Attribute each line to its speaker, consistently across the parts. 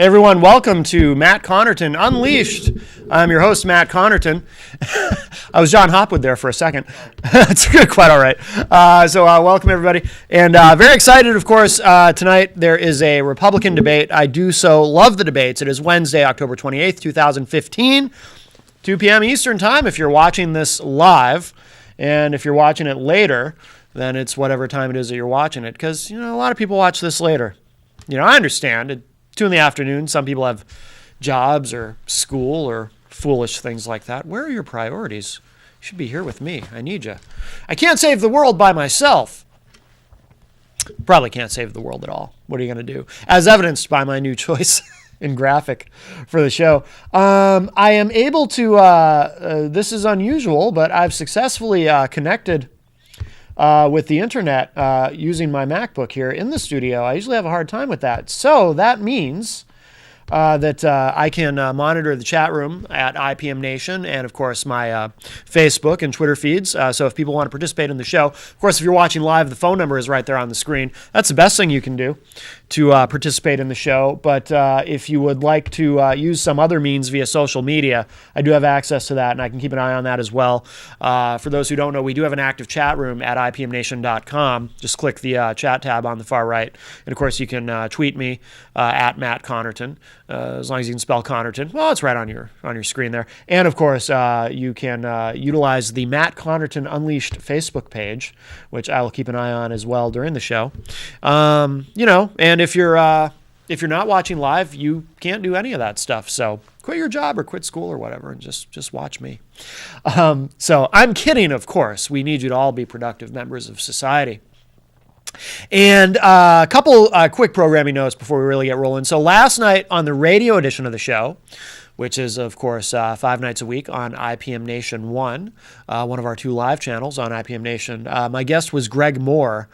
Speaker 1: Hey everyone, welcome to Matt Connarton Unleashed. I'm your host, Matt Connarton. I was John Hopwood there for a second. It's quite all right. So welcome everybody. And very excited, of course, tonight there is a Republican debate. I do so love the debates. It is Wednesday, October 28th, 2015, 2 p.m. Eastern Time if you're watching this live. And if you're watching it later, then it's whatever time it is that you're watching it. Because, a lot of people watch this later. I understand. 2 in the afternoon, some people have jobs or school or foolish things like that. Where are your priorities? You should be here with me. I need you. I can't save the world by myself. Probably can't save the world at all. What are you going to do? As evidenced by my new choice in graphic for the show. I am able to, this is unusual, but I've successfully connected with the internet using my MacBook here in the studio. I usually have a hard time with that. So that means that I can monitor the chat room at IPM Nation and, of course, my Facebook and Twitter feeds. So if people want to participate in the show, of course, if you're watching live, the phone number is right there on the screen. That's the best thing you can do to participate in the show. But if you would like to use some other means via social media, I do have access to that, and I can keep an eye on that as well. For those who don't know, we do have an active chat room at IPMNation.com. Just click the chat tab on the far right. And, of course, you can tweet me at Matt Connarton, as long as you can spell Connarton. Well, it's right on your screen there. And, of course, you can utilize the Matt Connarton Unleashed Facebook page, which I will keep an eye on as well during the show. And if you're not watching live, you can't do any of that stuff. So quit your job or quit school or whatever and just watch me. So I'm kidding, of course. We need you to all be productive members of society. And a couple quick programming notes before we really get rolling. So last night on the radio edition of the show, which is, of course, 5 nights a week on IPM Nation 1, one of our 2 live channels on IPM Nation. My guest was Greg Moore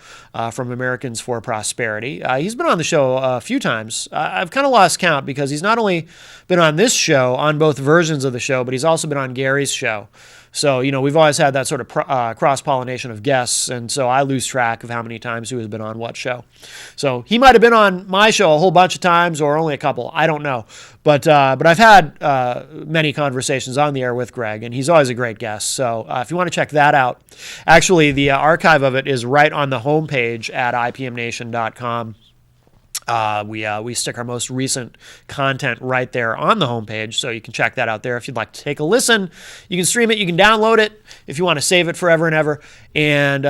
Speaker 1: from Americans for Prosperity. He's been on the show a few times. I've kind of lost count because he's not only been on this show, on both versions of the show, but he's also been on Gary's show. So, we've always had that sort of cross-pollination of guests, and so I lose track of how many times who has been on what show. So he might have been on my show a whole bunch of times or only a couple. I don't know. But I've had many conversations on the air with Greg, and he's always a great guest. So if you want to check that out, actually the archive of it is right on the homepage at IPMNation.com. We stick our most recent content right there on the homepage, so you can check that out there if you'd like to take a listen. You can stream it, you can download it if you want to save it forever and ever. And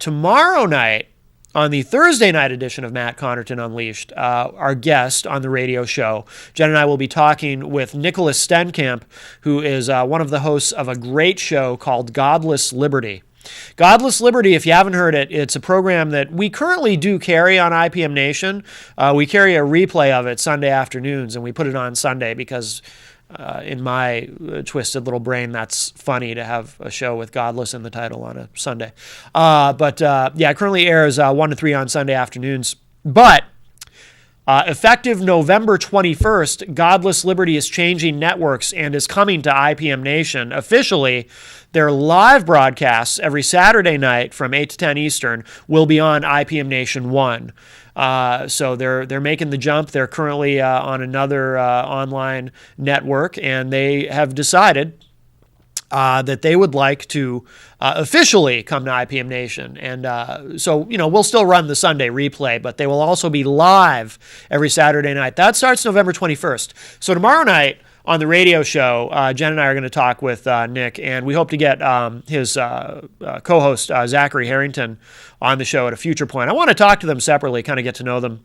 Speaker 1: tomorrow night, on the Thursday night edition of Matt Connarton Unleashed, our guest on the radio show, Jen and I will be talking with Nicholas Stenkamp, who is one of the hosts of a great show called Godless Liberty. Godless Liberty, if you haven't heard it, it's a program that we currently do carry on IPM Nation. We carry a replay of it Sunday afternoons, and we put it on Sunday because in my twisted little brain, that's funny to have a show with Godless in the title on a Sunday. But it currently airs 1 to 3 on Sunday afternoons. But effective November 21st, Godless Liberty is changing networks and is coming to IPM Nation. Officially, their live broadcasts every Saturday night from 8 to 10 Eastern will be on IPM Nation 1. So they're making the jump. They're currently on another online network, and they have decided that they would like to officially come to IPM Nation. And so, we'll still run the Sunday replay, but they will also be live every Saturday night. That starts November 21st. So tomorrow night on the radio show, Jen and I are going to talk with Nick, and we hope to get his co-host, Zachary Harrington, on the show at a future point. I want to talk to them separately, kind of get to know them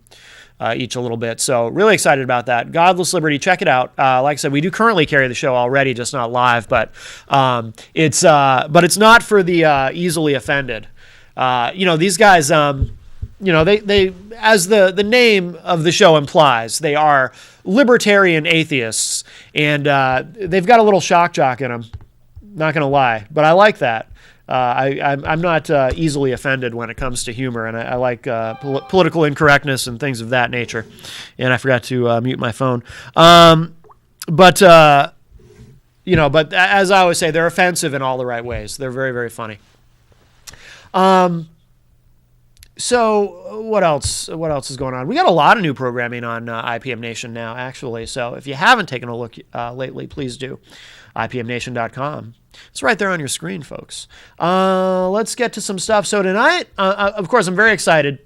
Speaker 1: each a little bit. So really excited about that. Godless Liberty, check it out. Like I said, we do currently carry the show already, just not live, but it's not for the easily offended. These guys, they as the name of the show implies, they are libertarian atheists, and they've got a little shock jock in them. Not going to lie, but I like that. I'm not easily offended when it comes to humor, and I like political incorrectness and things of that nature. And I forgot to mute my phone. But as I always say, they're offensive in all the right ways. They're very, very funny. So what else? What else is going on? We got a lot of new programming on IPM Nation now, actually. So if you haven't taken a look lately, please do. IPMNation.com. It's right there on your screen, folks. Let's get to some stuff. So tonight, of course, I'm very excited.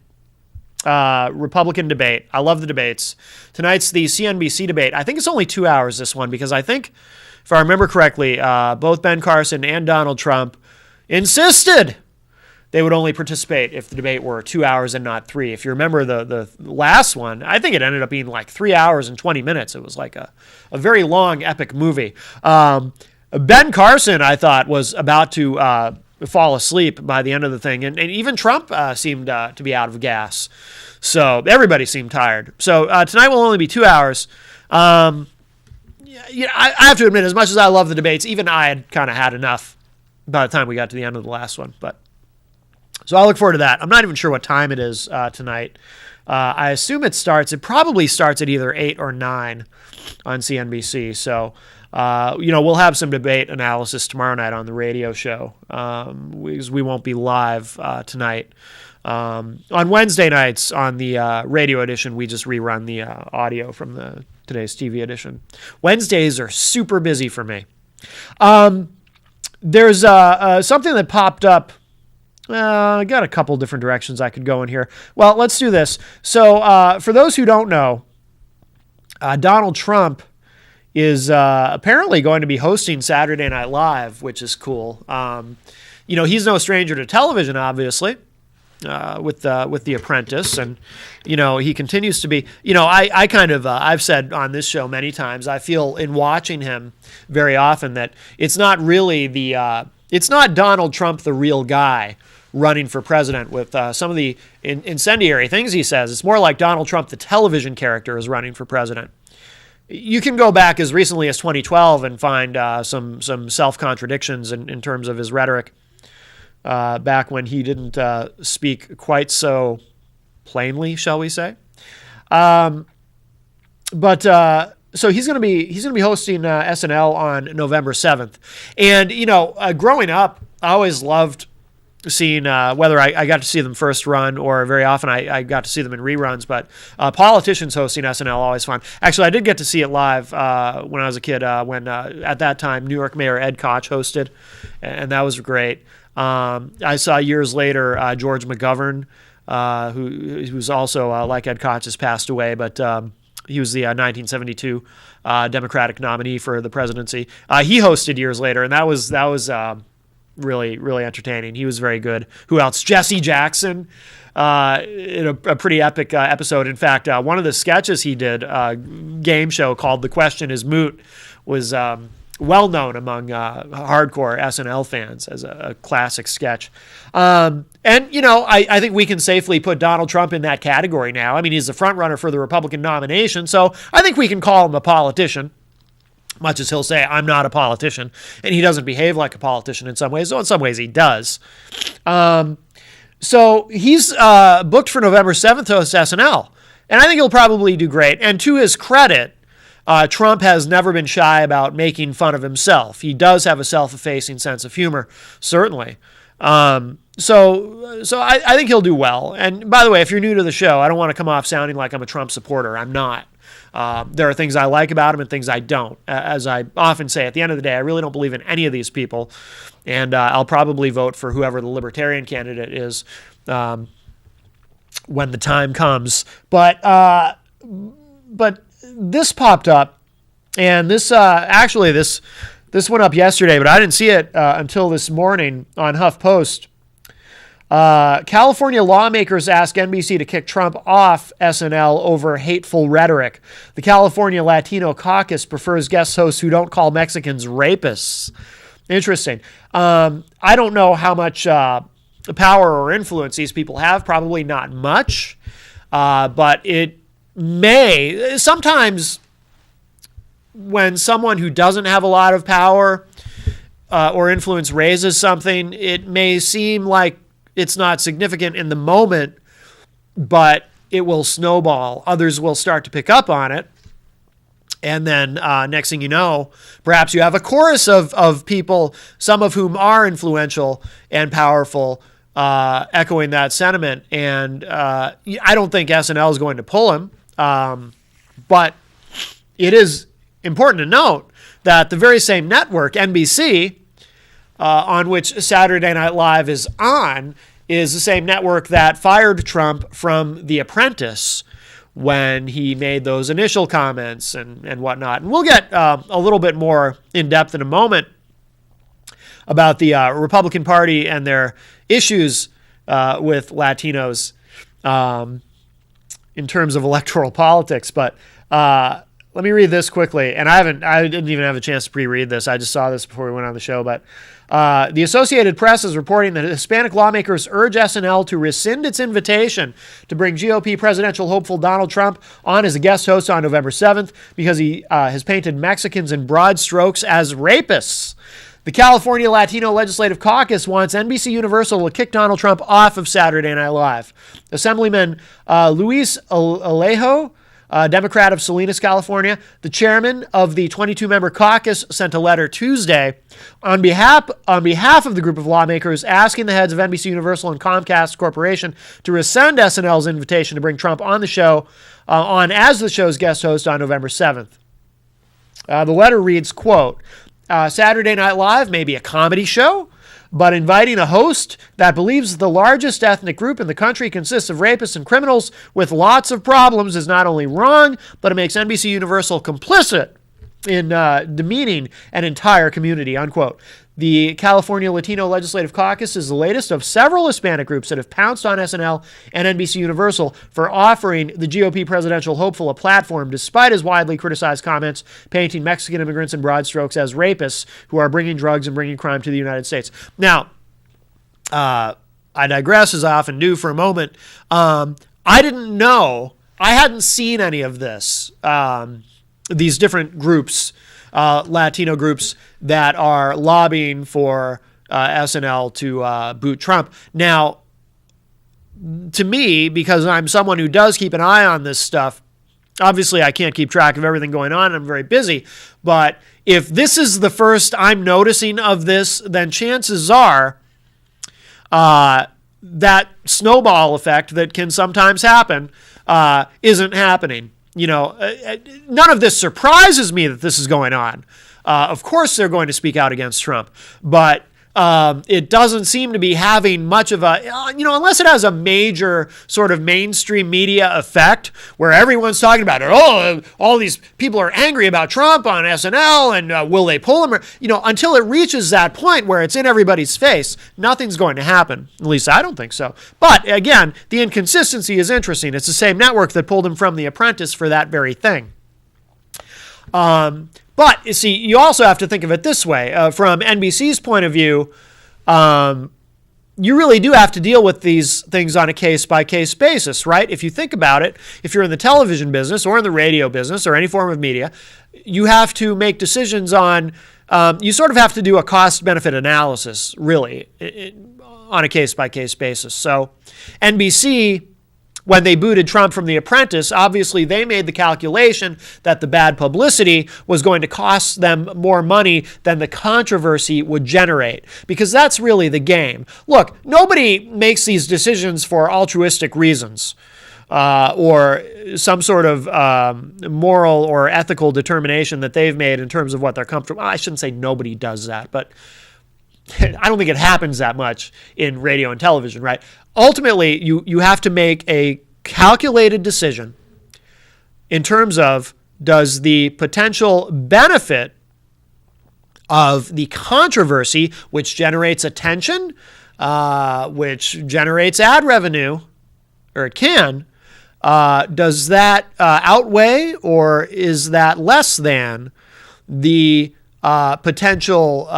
Speaker 1: Republican debate. I love the debates. Tonight's the CNBC debate. I think it's only 2 hours, this one, because I think, if I remember correctly, both Ben Carson and Donald Trump insisted they would only participate if the debate were 2 hours and not 3. If you remember the last one, I think it ended up being like 3 hours and 20 minutes. It was like a very long, epic movie. Ben Carson, I thought, was about to fall asleep by the end of the thing. And even Trump seemed to be out of gas. So everybody seemed tired. So tonight will only be 2 hours. I have to admit, as much as I love the debates, even I had kind of had enough by the time we got to the end of the last one. So I look forward to that. I'm not even sure what time it is tonight. I assume it probably starts at either 8 or 9 on CNBC. So, we'll have some debate analysis tomorrow night on the radio show. We won't be live tonight. On Wednesday nights on the radio edition, we just rerun the audio from today's TV edition. Wednesdays are super busy for me. There's something that popped up. I got a couple different directions I could go in here. Well, let's do this. So for those who don't know, Donald Trump is apparently going to be hosting Saturday Night Live, which is cool. He's no stranger to television, obviously, with The Apprentice, and he continues to be. I've said on this show many times, I feel in watching him very often that it's not really it's not Donald Trump, the real guy, running for president with some of the incendiary things he says. It's more like Donald Trump, the television character, is running for president. You can go back as recently as 2012 and find some self-contradictions in terms of his rhetoric back when he didn't speak quite so plainly, shall we say. So he's going to be hosting SNL on November 7th. And, growing up, I always loved seeing whether I got to see them first run or very often I got to see them in reruns. But politicians hosting SNL, always fun. Actually, I did get to see it live when I was a kid when, at that time, New York Mayor Ed Koch hosted, and that was great. I saw years later George McGovern, who's also, like Ed Koch, has passed away, but he was the 1972 Democratic nominee for the presidency. He hosted years later, and that was really, really entertaining. He was very good. Who else? Jesse Jackson in a pretty epic episode. In fact, one of the sketches he did, a game show called The Question is Moot, was well known among hardcore SNL fans as a classic sketch. I think we can safely put Donald Trump in that category now. I mean, he's the front runner for the Republican nomination, so I think we can call him a politician, much as he'll say, I'm not a politician, and he doesn't behave like a politician in some ways, though in some ways he does. So he's booked for November 7th to host SNL, and I think he'll probably do great. And to his credit, Trump has never been shy about making fun of himself. He does have a self-effacing sense of humor, certainly. So I think he'll do well. And by the way, if you're new to the show, I don't want to come off sounding like I'm a Trump supporter. I'm not. There are things I like about him and things I don't. As I often say, at the end of the day, I really don't believe in any of these people. And I'll probably vote for whoever the Libertarian candidate is when the time comes. But this popped up, and this went up yesterday, but I didn't see it until this morning on HuffPost. California lawmakers ask NBC to kick Trump off SNL over hateful rhetoric. The California Latino Caucus prefers guest hosts who don't call Mexicans rapists. Interesting. I don't know how much power or influence these people have. Probably not much. But it may. Sometimes when someone who doesn't have a lot of power or influence raises something, it may seem like it's not significant in the moment, but it will snowball. Others will start to pick up on it. And then next thing you know, perhaps you have a chorus of people, some of whom are influential and powerful, echoing that sentiment. And I don't think SNL is going to pull him. But it is important to note that the very same network, NBC, on which Saturday Night Live is on, is the same network that fired Trump from The Apprentice when he made those initial comments and whatnot. And we'll get a little bit more in depth in a moment about the Republican Party and their issues with Latinos in terms of electoral politics. But let me read this quickly. And I didn't even have a chance to pre-read this. I just saw this before we went on the show. But the Associated Press is reporting that Hispanic lawmakers urge SNL to rescind its invitation to bring GOP presidential hopeful Donald Trump on as a guest host on November 7th because he has painted Mexicans in broad strokes as rapists. The California Latino Legislative Caucus wants NBC Universal to kick Donald Trump off of Saturday Night Live. Assemblyman Luis Alejo, Democrat of Salinas, California, the chairman of the 22-member caucus, sent a letter Tuesday on behalf of the group of lawmakers asking the heads of NBC Universal and Comcast Corporation to rescind SNL's invitation to bring Trump on the show on as the show's guest host on November 7th. The letter reads, quote, Saturday Night Live may be a comedy show, but inviting a host that believes the largest ethnic group in the country consists of rapists and criminals with lots of problems is not only wrong, but it makes NBC Universal complicit in demeaning an entire community, unquote. The California Latino Legislative Caucus is the latest of several Hispanic groups that have pounced on SNL and NBC Universal for offering the GOP presidential hopeful a platform, despite his widely criticized comments painting Mexican immigrants in broad strokes as rapists who are bringing drugs and bringing crime to the United States. Now, I digress, as I often do, for a moment. I didn't know, I hadn't seen any of this, these different groups, Latino groups that are lobbying for SNL to boot Trump. Now, to me, because I'm someone who does keep an eye on this stuff, obviously I can't keep track of everything going on. I'm very busy. But if this is the first I'm noticing of this, then chances are that snowball effect that can sometimes happen isn't happening. You know, none of this surprises me that this is going on. Of course, they're going to speak out against Trump, but it doesn't seem to be having much of a, unless it has a major sort of mainstream media effect where everyone's talking about it. Oh, all these people are angry about Trump on SNL and will they pull him? Or, until it reaches that point where it's in everybody's face, nothing's going to happen. At least I don't think so. But again, the inconsistency is interesting. It's the same network that pulled him from The Apprentice for that very thing. But, you see, you also have to think of it this way. From NBC's point of view, you really do have to deal with these things on a case-by-case basis, right? If you think about it, if you're in the television business or in the radio business or any form of media, you have to make decisions on, you sort of have to do a cost-benefit analysis, really, on a case-by-case basis. So NBC, when they booted Trump from The Apprentice, obviously they made the calculation that the bad publicity was going to cost them more money than the controversy would generate, because that's really the game. Look, nobody makes these decisions for altruistic reasons or some sort of moral or ethical determination that they've made in terms of what they're comfortable. I shouldn't say nobody does that, but I don't think it happens that much in radio and television, right? Ultimately, you have to make a calculated decision in terms of, does the potential benefit of the controversy, which generates attention, which generates ad revenue, or it can, does that outweigh, or is that less than the potential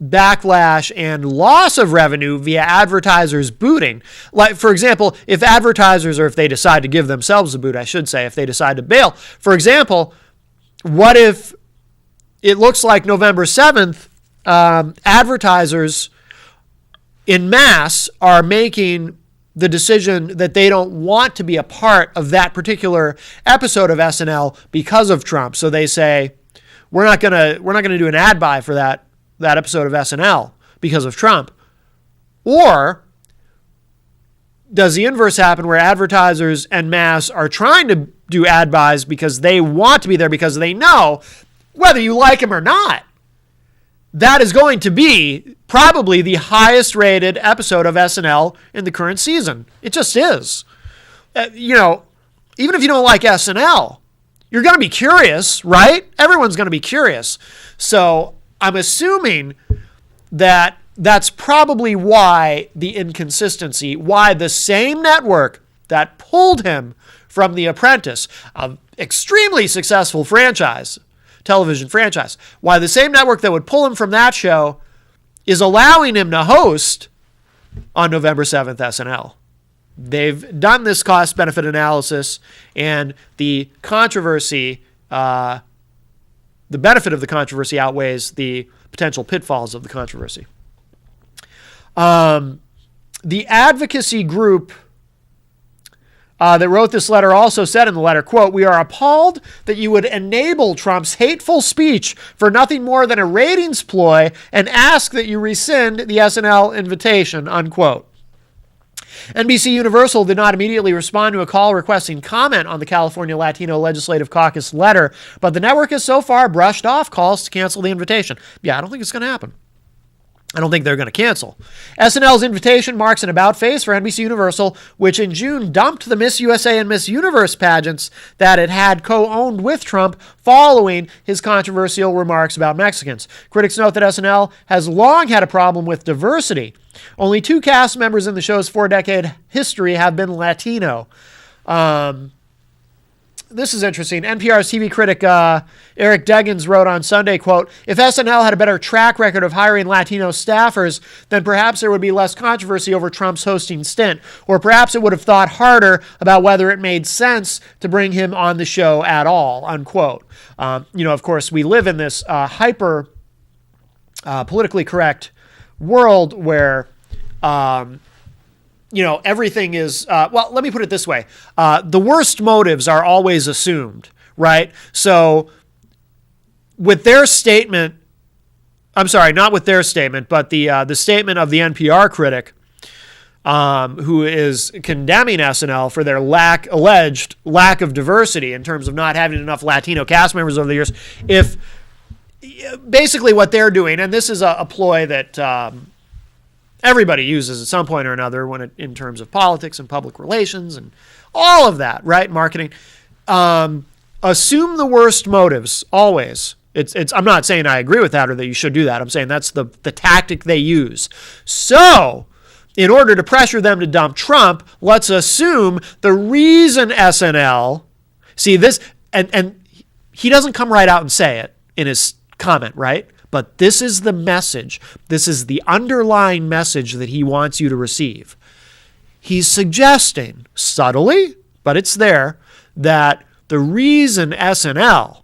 Speaker 1: backlash and loss of revenue via advertisers booting? Like, for example, if advertisers, or if they decide to give themselves a boot, I should say, if they decide to bail. For example, what if it looks like November 7th, advertisers in mass are making the decision that they don't want to be a part of that particular episode of SNL because of Trump. So they say, we're not gonna do an ad buy for that episode of SNL because of Trump. Or does the inverse happen where advertisers en masse are trying to do ad buys because they want to be there because they know whether you like them or not, that is going to be probably the highest rated episode of SNL in the current season. It just is. Even if you don't like SNL, you're going to be curious, right? Everyone's going to be curious. So I'm assuming that that's probably why the inconsistency, why the same network that pulled him from The Apprentice, an extremely successful television franchise, why the same network that would pull him from that show is allowing him to host on November 7th SNL. They've done this cost-benefit analysis, and the controversy, the benefit of the controversy outweighs the potential pitfalls of the controversy. The advocacy group that wrote this letter also said in the letter, quote, "We are appalled that you would enable Trump's hateful speech for nothing more than a ratings ploy and ask that you rescind the SNL invitation," unquote. NBC Universal did not immediately respond to a call requesting comment on the California Latino Legislative Caucus letter, but the network has so far brushed off calls to cancel the invitation. Yeah, I don't think it's going to happen. I don't think they're going to cancel. SNL's invitation marks an about-face for NBC Universal, which in June dumped the Miss USA and Miss Universe pageants that it had co-owned with Trump following his controversial remarks about Mexicans. Critics note that SNL has long had a problem with diversity. Only 2 cast members in the show's 4-decade history have been Latino. This is interesting. NPR's TV critic Eric Deggans wrote on Sunday, quote, "If SNL had a better track record of hiring Latino staffers, then perhaps there would be less controversy over Trump's hosting stint, or perhaps it would have thought harder about whether it made sense to bring him on the show at all," unquote. Of course, we live in this hyper politically correct world where everything is, let me put it this way. The worst motives are always assumed, right? So with their statement, I'm sorry, not with their statement, but the statement of the NPR critic who is condemning SNL for their alleged lack of diversity in terms of not having enough Latino cast members over the years. If basically what they're doing, and this is a ploy that everybody uses at some point or another in terms of politics and public relations and all of that, right? Marketing. Assume the worst motives always. I'm not saying I agree with that or that you should do that. I'm saying that's the tactic they use. So, in order to pressure them to dump Trump, let's assume the reason SNL, see this, and he doesn't come right out and say it in his comment, right? But this is the message. This is the underlying message that he wants you to receive. He's suggesting, subtly, but it's there, that the reason SNL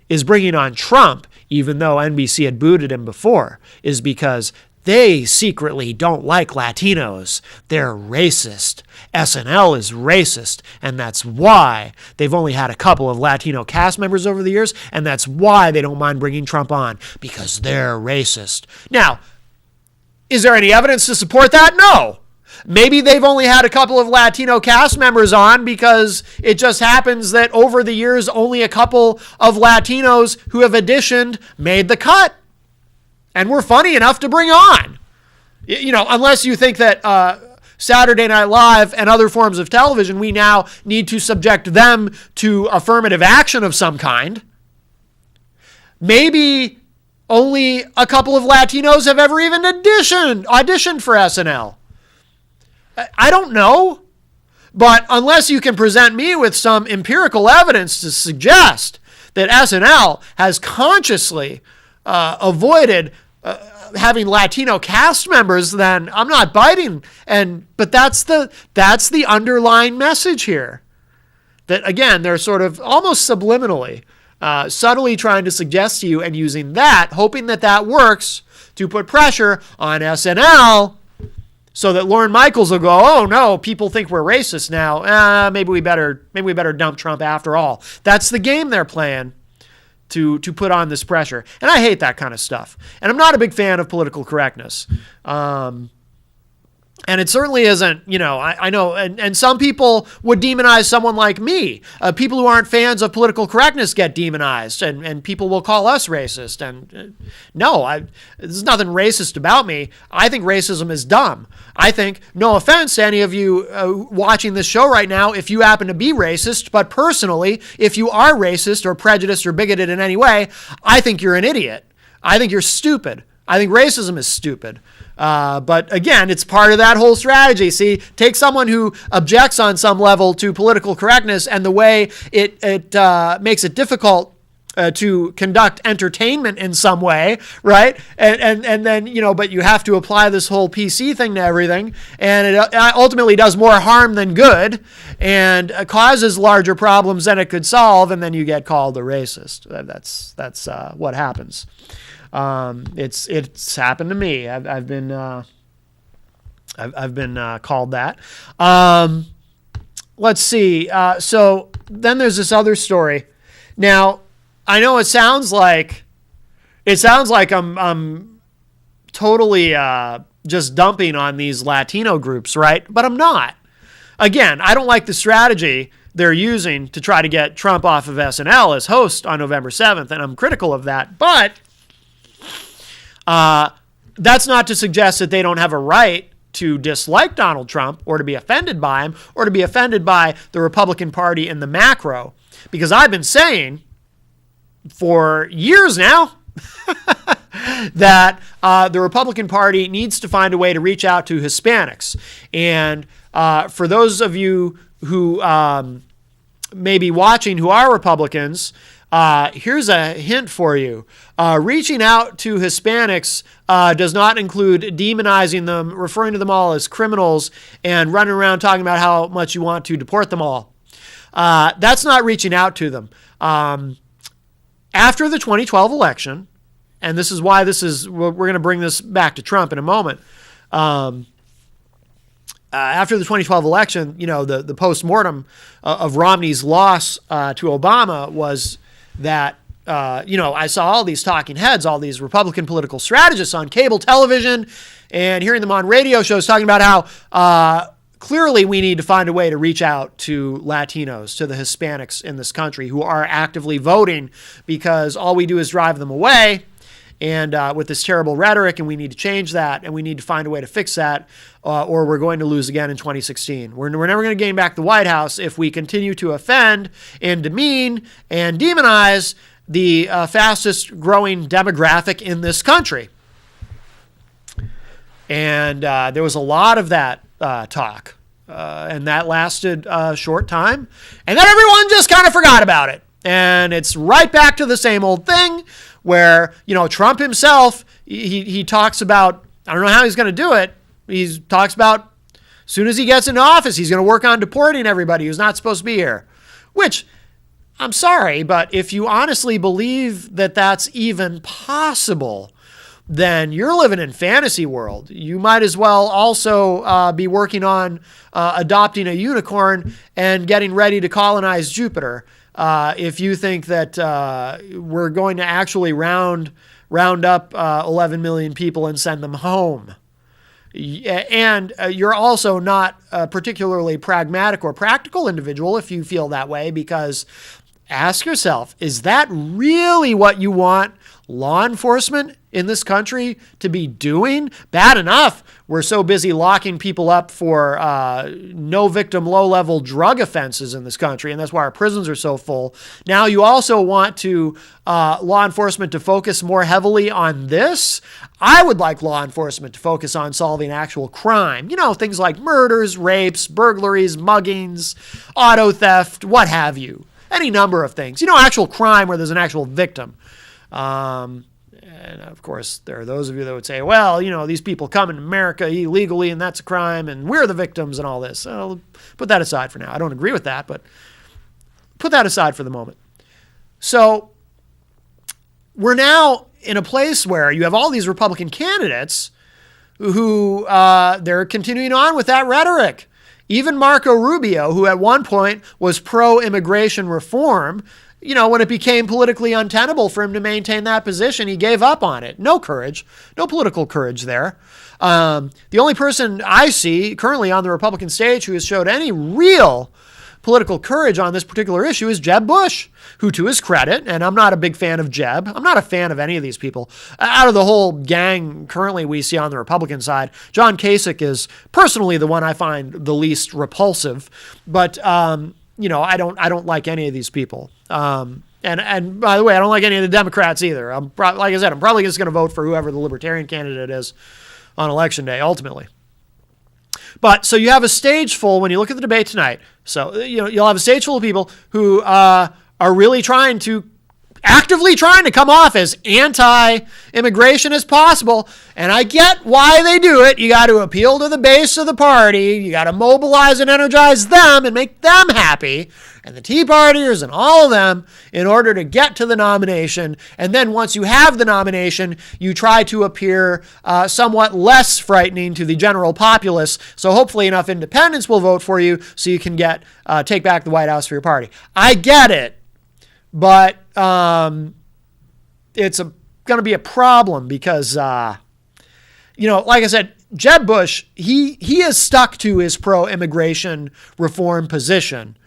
Speaker 1: is bringing on Trump, even though NBC had booted him before, is because they secretly don't like Latinos. They're racist. SNL is racist, and that's why they've only had a couple of Latino cast members over the years, and that's why they don't mind bringing Trump on, because they're racist. Now, is there any evidence to support that? No. Maybe they've only had a couple of Latino cast members on because it just happens that over the years, only a couple of Latinos who have auditioned made the cut and were funny enough to bring on. Unless you think that Saturday Night Live and other forms of television, we now need to subject them to affirmative action of some kind. Maybe only a couple of Latinos have ever even auditioned for SNL. I don't know. But unless you can present me with some empirical evidence to suggest that SNL has consciously avoided having Latino cast members, then I'm not biting. But that's the underlying message here. That again, they're sort of almost subliminally, subtly trying to suggest to you and using that, hoping that works to put pressure on SNL so that Lorne Michaels will go, oh no, people think we're racist now. Maybe we better dump Trump after all. That's the game they're playing to put on this pressure. And I hate that kind of stuff. And I'm not a big fan of political correctness. I And it certainly isn't, I know, and some people would demonize someone like me. People who aren't fans of political correctness get demonized, and people will call us racist. And no, there's nothing racist about me. I think racism is dumb. I think, no offense to any of you watching this show right now, if you happen to be racist, but personally, if you are racist or prejudiced or bigoted in any way, I think you're an idiot. I think you're stupid. I think racism is stupid. But again, it's part of that whole strategy. See, take someone who objects on some level to political correctness and the way it makes it difficult to conduct entertainment in some way, right? And then, but you have to apply this whole PC thing to everything. And it ultimately does more harm than good and causes larger problems than it could solve. And then you get called a racist. That's what happens. It's happened to me. I've been called that. Let's see. So then there's this other story. Now, I know it sounds like I'm totally just dumping on these Latino groups, right? But I'm not. Again, I don't like the strategy they're using to try to get Trump off of SNL as host on November 7th, and I'm critical of that. But that's not to suggest that they don't have a right to dislike Donald Trump or to be offended by him or to be offended by the Republican Party in the macro. Because I've been saying for years now that the Republican Party needs to find a way to reach out to Hispanics. And for those of you who may be watching who are Republicans, here's a hint for you. Reaching out to Hispanics does not include demonizing them, referring to them all as criminals, and running around talking about how much you want to deport them all. That's not reaching out to them. After the 2012 election, and this is why we're going to bring this back to Trump in a moment. After the 2012 election, the postmortem of Romney's loss to Obama was that, I saw all these talking heads, all these Republican political strategists on cable television and hearing them on radio shows talking about how clearly we need to find a way to reach out to Latinos, to the Hispanics in this country who are actively voting because all we do is drive them away. And with this terrible rhetoric, and we need to change that, and we need to find a way to fix that, or we're going to lose again in 2016. We're never going to gain back the White House if we continue to offend and demean and demonize the fastest growing demographic in this country. And there was a lot of that talk, and that lasted a short time, and then everyone just kind of forgot about it. And it's right back to the same old thing where, Trump himself, he talks about, I don't know how he's going to do it. He talks about as soon as he gets into office, he's going to work on deporting everybody who's not supposed to be here, which I'm sorry, but if you honestly believe that that's even possible, then you're living in fantasy world. You might as well also be working on adopting a unicorn and getting ready to colonize Jupiter. If you think that we're going to actually round up 11 million people and send them home. And you're also not a particularly pragmatic or practical individual if you feel that way, because ask yourself, is that really what you want law enforcement in this country to be doing? Bad enough we're so busy locking people up for no victim, low-level drug offenses in this country, and that's why our prisons are so full. Now you also want to law enforcement to focus more heavily on this? I would like law enforcement to focus on solving actual crime. Things like murders, rapes, burglaries, muggings, auto theft, what have you. Any number of things. Actual crime where there's an actual victim. And of course, there are those of you that would say, well, these people come in America illegally and that's a crime and we're the victims and all this. So put that aside for now. I don't agree with that, but put that aside for the moment. So we're now in a place where you have all these Republican candidates who they're continuing on with that rhetoric. Even Marco Rubio, who at one point was pro-immigration reform, when it became politically untenable for him to maintain that position, he gave up on it. No courage, no political courage there. The only person I see currently on the Republican stage who has showed any real political courage on this particular issue is Jeb Bush, who, to his credit, and I'm not a big fan of Jeb, I'm not a fan of any of these people. Out of the whole gang currently we see on the Republican side, John Kasich is personally the one I find the least repulsive, but I don't like any of these people. And by the way, I don't like any of the Democrats either. Like I said, I'm probably just going to vote for whoever the Libertarian candidate is on Election Day, ultimately. But so you have a stage full when you look at the debate tonight. So, you'll have a stage full of people who are really actively trying to come off as anti-immigration as possible. And I get why they do it. You got to appeal to the base of the party. You got to mobilize and energize them and make them happy. And the Tea Partiers and all of them in order to get to the nomination. And then once you have the nomination, you try to appear somewhat less frightening to the general populace. So hopefully enough independents will vote for you so you can take back the White House for your party. I get it, but it's going to be a problem because, like I said, Jeb Bush, he is stuck to his pro-immigration reform position,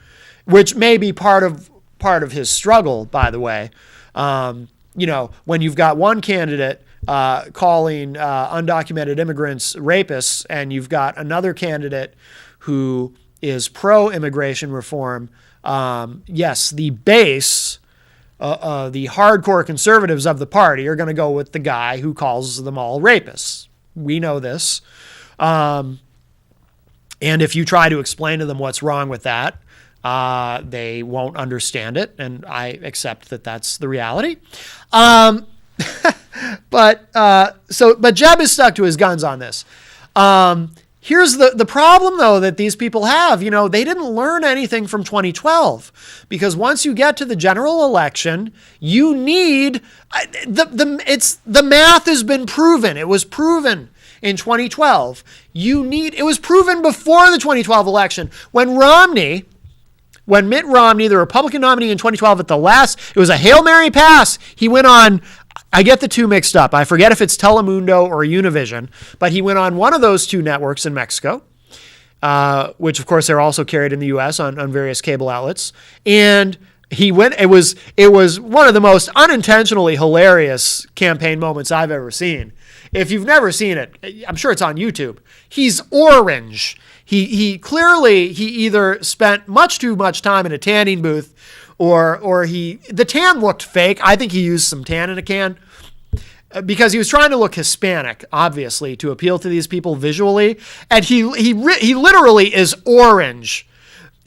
Speaker 1: which may be part of his struggle, by the way. When you've got one candidate calling undocumented immigrants rapists, and you've got another candidate who is pro-immigration reform, yes, the base, the hardcore conservatives of the party are going to go with the guy who calls them all rapists. We know this. And if you try to explain to them what's wrong with that, they won't understand it, and I accept that that's the reality. But Jeb is stuck to his guns on this. Here's the problem, though, that these people have. They didn't learn anything from 2012, because once you get to the general election, you need the math has been proven. It was proven in 2012. It was proven before the 2012 election when Mitt Romney, the Republican nominee in 2012, it was a Hail Mary pass. He went on, I get the two mixed up. I forget if it's Telemundo or Univision, but he went on one of those two networks in Mexico, which of course they're also carried in the U.S. on various cable outlets. And he went, it was one of the most unintentionally hilarious campaign moments I've ever seen. If you've never seen it, I'm sure it's on YouTube. He's orange. He clearly either spent much too much time in a tanning booth or the tan looked fake. I think he used some tan in a can because he was trying to look Hispanic, obviously, to appeal to these people visually. And he literally is orange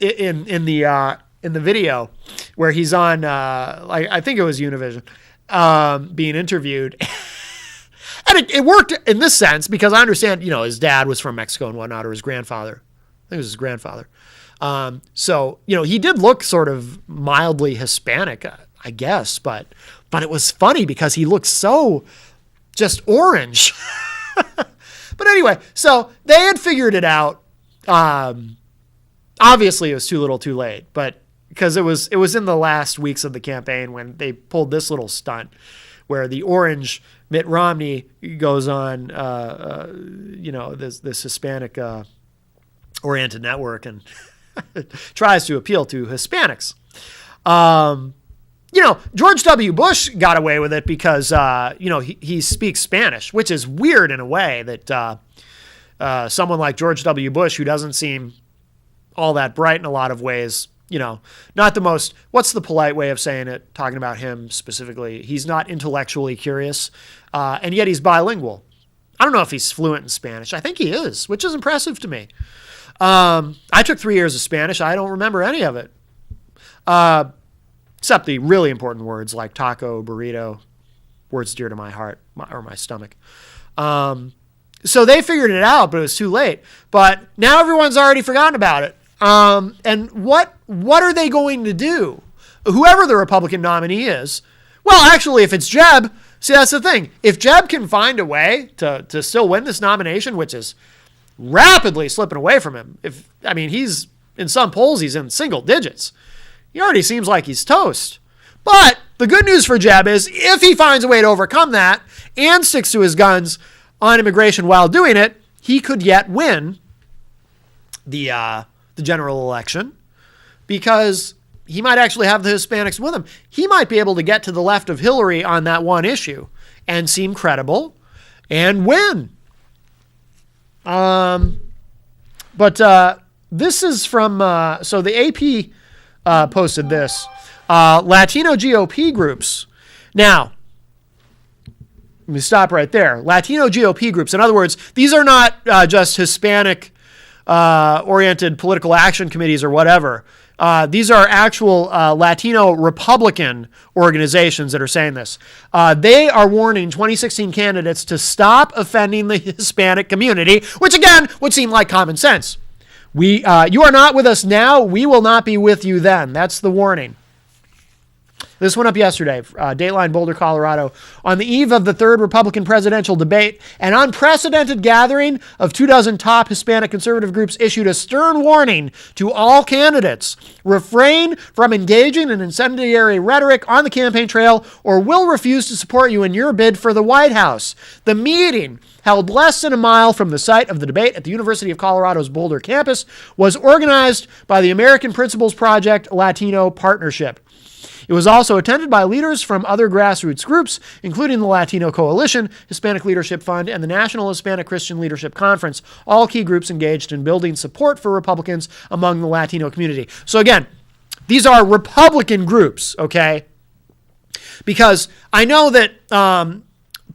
Speaker 1: in the video where he's on, I think it was Univision, being interviewed. And it worked in this sense because I understand, his dad was from Mexico and whatnot, or his grandfather. I think it was his grandfather. So, he did look sort of mildly Hispanic, I guess, but it was funny because he looked so just orange. But anyway, so they had figured it out. Obviously it was too little too late, but because it was in the last weeks of the campaign when they pulled this little stunt where the orange Mitt Romney goes on, this Hispanic oriented network and tries to appeal to Hispanics. George W. Bush got away with it because, he speaks Spanish, which is weird in a way that someone like George W. Bush, who doesn't seem all that bright in a lot of ways, not the most, what's the polite way of saying it, talking about him specifically? He's not intellectually curious, and yet he's bilingual. I don't know if he's fluent in Spanish. I think he is, which is impressive to me. I took 3 years of Spanish. I don't remember any of it, except the really important words like taco, burrito, words dear to my heart or my stomach. So they figured it out, but it was too late. But now everyone's already forgotten about it. And what are they going to do? Whoever the Republican nominee is. Well, actually, if it's Jeb, see, that's the thing. If Jeb can find a way to still win this nomination, which is rapidly slipping away from him. He's in some polls, he's in single digits. He already seems like he's toast. But the good news for Jeb is if he finds a way to overcome that and sticks to his guns on immigration while doing it, he could yet win the general election, because he might actually have the Hispanics with him. He might be able to get to the left of Hillary on that one issue and seem credible and win. But this is from, so the AP posted this. Latino GOP groups. Now, let me stop right there. Latino GOP groups. In other words, these are not just Hispanic oriented political action committees or whatever. These are actual Latino Republican organizations that are saying this. They are warning 2016 candidates to stop offending the Hispanic community, which again would seem like common sense. You are not with us now. We will not be with you then. That's the warning. This went up yesterday, Dateline Boulder, Colorado. On the eve of the third Republican presidential debate, an unprecedented gathering of 24 top Hispanic conservative groups issued a stern warning to all candidates. Refrain from engaging in incendiary rhetoric on the campaign trail, or we'll refuse to support you in your bid for the White House. The meeting, held less than a mile from the site of the debate at the University of Colorado's Boulder campus, was organized by the American Principles Project Latino Partnership. It was also attended by leaders from other grassroots groups, including the Latino Coalition, Hispanic Leadership Fund, and the National Hispanic Christian Leadership Conference, all key groups engaged in building support for Republicans among the Latino community. So again, these are Republican groups, okay? Because I know that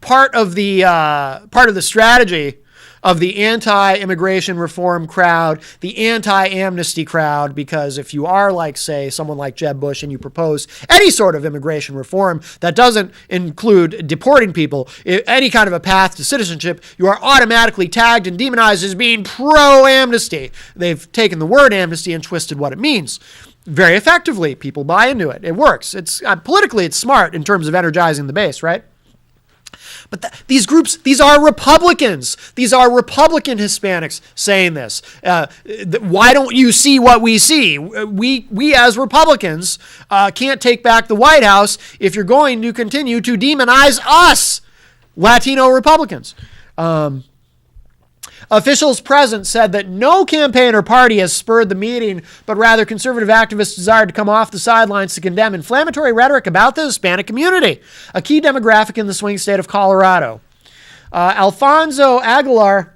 Speaker 1: part of the strategy of the anti-immigration reform crowd, the anti-amnesty crowd, because if you are like, say, someone like Jeb Bush and you propose any sort of immigration reform that doesn't include deporting people, any kind of a path to citizenship, you are automatically tagged and demonized as being pro-amnesty. They've taken the word amnesty and twisted what it means. Very effectively, people buy into it. It works. It's politically, it's smart in terms of energizing the base, right? But these groups, these are Republicans. These are Republican Hispanics saying this. Why don't you see what we see? We as Republicans can't take back the White House if you're going to continue to demonize us, Latino Republicans. Officials present said that no campaign or party has spurred the meeting, but rather conservative activists desired to come off the sidelines to condemn inflammatory rhetoric about the Hispanic community, a key demographic in the swing state of Colorado. Alfonso Aguilar,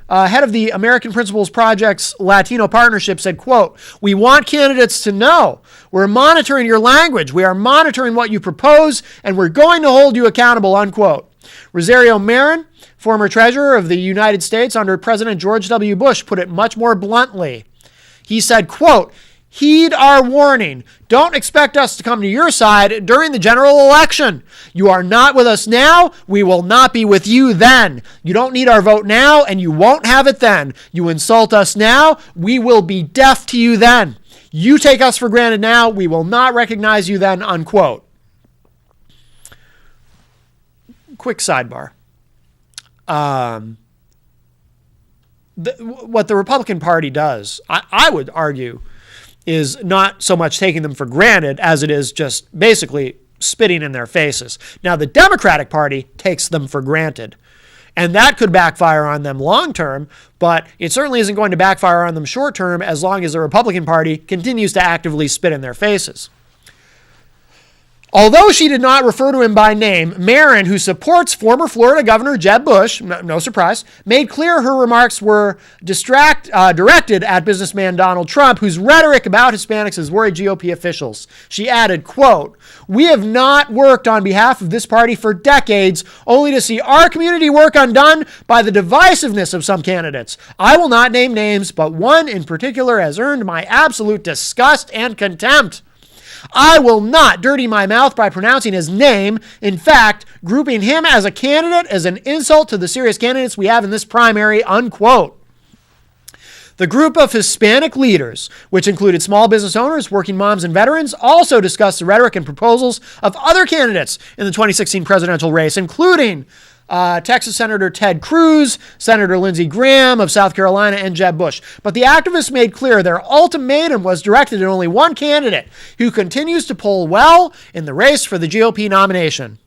Speaker 1: head of the American Principles Project's Latino Partnership, said, quote, "We want candidates to know we're monitoring your language, we are monitoring what you propose, and we're going to hold you accountable," unquote. Rosario Marin, former treasurer of the United States under President George W. Bush, put it much more bluntly. He said, quote, "Heed our warning. Don't expect us to come to your side during the general election. You are not with us now. We will not be with you then. You don't need our vote now, and you won't have it then. You insult us now. We will be deaf to you then. You take us for granted now. We will not recognize you then," unquote. Quick sidebar. What the Republican Party does, I would argue, is not so much taking them for granted as it is just basically spitting in their faces. Now, the Democratic Party takes them for granted, and that could backfire on them long term, but it certainly isn't going to backfire on them short term as long as the Republican Party continues to actively spit in their faces. Although she did not refer to him by name, Marin, who supports former Florida Governor Jeb Bush, no surprise, made clear her remarks were directed at businessman Donald Trump, whose rhetoric about Hispanics has worried GOP officials. She added, quote, "We have not worked on behalf of this party for decades, only to see our community work undone by the divisiveness of some candidates. I will not name names, but one in particular has earned my absolute disgust and contempt. I will not dirty my mouth by pronouncing his name. In fact, grouping him as a candidate is an insult to the serious candidates we have in this primary," unquote. The group of Hispanic leaders, which included small business owners, working moms, and veterans, also discussed the rhetoric and proposals of other candidates in the 2016 presidential race, including Texas Senator Ted Cruz, Senator Lindsey Graham of South Carolina, and Jeb Bush. But the activists made clear their ultimatum was directed at only one candidate who continues to poll well in the race for the GOP nomination.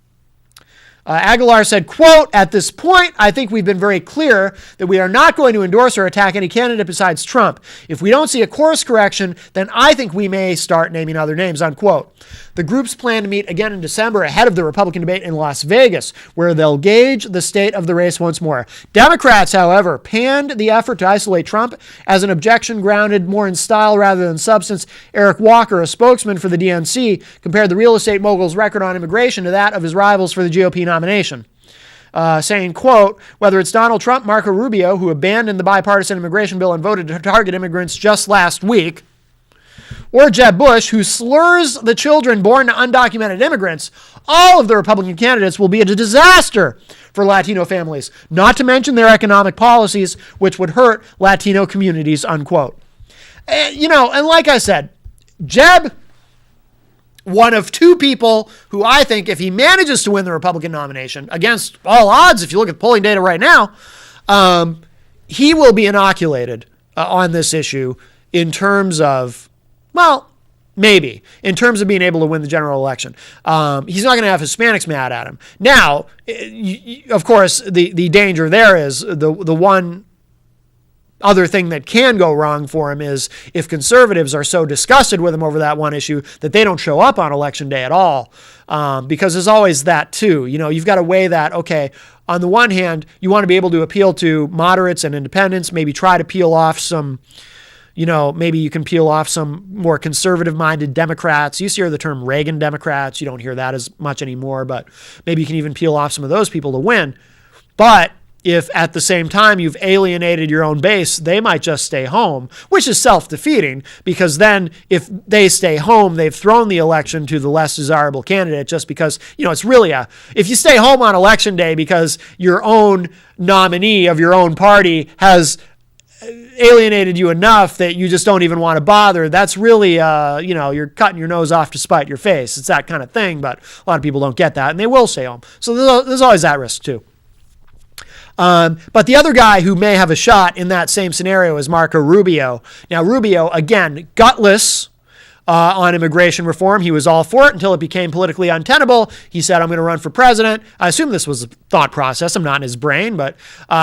Speaker 1: Aguilar said, quote, "At this point, I think we've been very clear that we are not going to endorse or attack any candidate besides Trump. If we don't see a course correction, then I think we may start naming other names," unquote. The groups plan to meet again in December ahead of the Republican debate in Las Vegas, where they'll gauge the state of the race once more. Democrats, however, panned the effort to isolate Trump as an objection grounded more in style rather than substance. Eric Walker, a spokesman for the DNC, compared the real estate mogul's record on immigration to that of his rivals for the GOP nomination. Saying, quote, "Whether it's Donald Trump, Marco Rubio, who abandoned the bipartisan immigration bill and voted to target immigrants just last week, or Jeb Bush, who slurs the children born to undocumented immigrants, all of the Republican candidates will be a disaster for Latino families, not to mention their economic policies, which would hurt Latino communities," unquote. And like I said, Jeb, one of two people who I think, if he manages to win the Republican nomination, against all odds, if you look at polling data right now, he will be inoculated on this issue in terms of, well, maybe, in terms of being able to win the general election. He's not going to have Hispanics mad at him. Now, of course, the danger there is the one other thing that can go wrong for him is if conservatives are so disgusted with him over that one issue that they don't show up on election day at all. Because there's always that too. You've got to weigh that, okay, on the one hand, you want to be able to appeal to moderates and independents, maybe try to peel off some, maybe you can peel off some more conservative-minded Democrats. You used to hear the term Reagan Democrats. You don't hear that as much anymore, but maybe you can even peel off some of those people to win. But if at the same time you've alienated your own base, they might just stay home, which is self-defeating, because then if they stay home, they've thrown the election to the less desirable candidate just because, it's really if you stay home on election day because your own nominee of your own party has alienated you enough that you just don't even want to bother, that's really, you're cutting your nose off to spite your face. It's that kind of thing, but a lot of people don't get that, and they will stay home. So there's always that risk too. But the other guy who may have a shot in that same scenario is Marco Rubio. Now, Rubio, again, gutless on immigration reform. He was all for it until it became politically untenable. He said, "I'm going to run for president." I assume this was a thought process. I'm not in his brain, but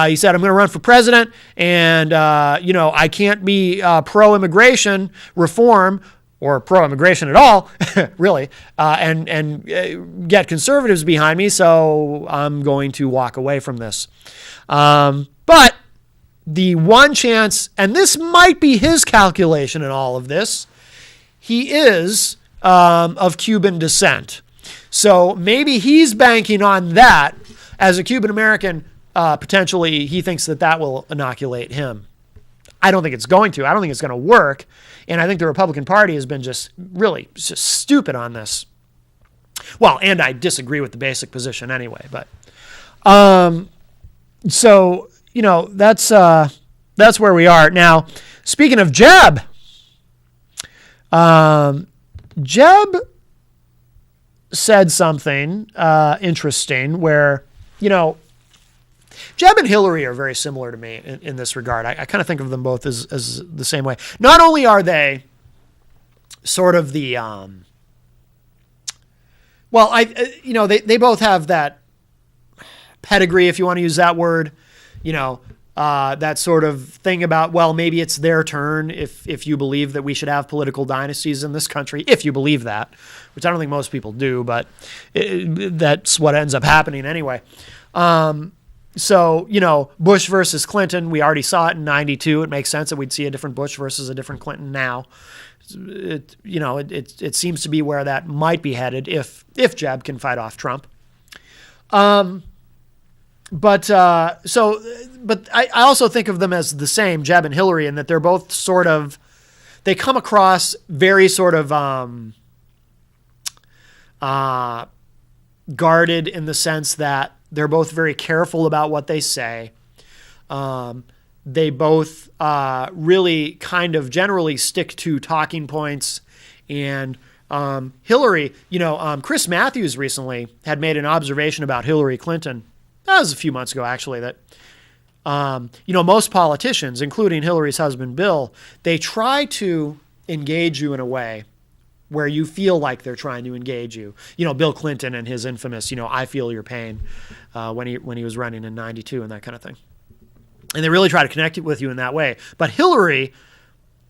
Speaker 1: he said, "I'm going to run for president, and, I can't be pro-immigration reform or pro-immigration at all, really, and get conservatives behind me, so I'm going to walk away from this." But the one chance, and this might be his calculation in all of this, he is of Cuban descent. So maybe he's banking on that. As a Cuban American, potentially he thinks that will inoculate him. I don't think it's going to. I don't think it's going to work. And I think the Republican Party has been just stupid on this. Well, and I disagree with the basic position anyway. But so, that's where we are. Now, speaking of Jeb, Jeb said something interesting where, Jeb and Hillary are very similar to me in this regard. I kind of think of them both as the same way. Not only are they sort of the, they both have that pedigree, if you want to use that word, that sort of thing about, well, maybe it's their turn if you believe that we should have political dynasties in this country, if you believe that, which I don't think most people do, but that's what ends up happening anyway. So, Bush versus Clinton, we already saw it in 92. It makes sense that we'd see a different Bush versus a different Clinton now. It seems to be where that might be headed if Jeb can fight off Trump. But I also think of them as the same, Jeb and Hillary, in that they're both they come across very guarded in the sense that they're both very careful about what they say. They both really kind of generally stick to talking points. And Hillary, Chris Matthews recently had made an observation about Hillary Clinton that was a few months ago actually, that most politicians, including Hillary's husband Bill, they try to engage you in a way where you feel like they're trying to engage you. Bill Clinton and his infamous, I feel your pain, when he was running in '92 and that kind of thing. And they really try to connect it with you in that way. But Hillary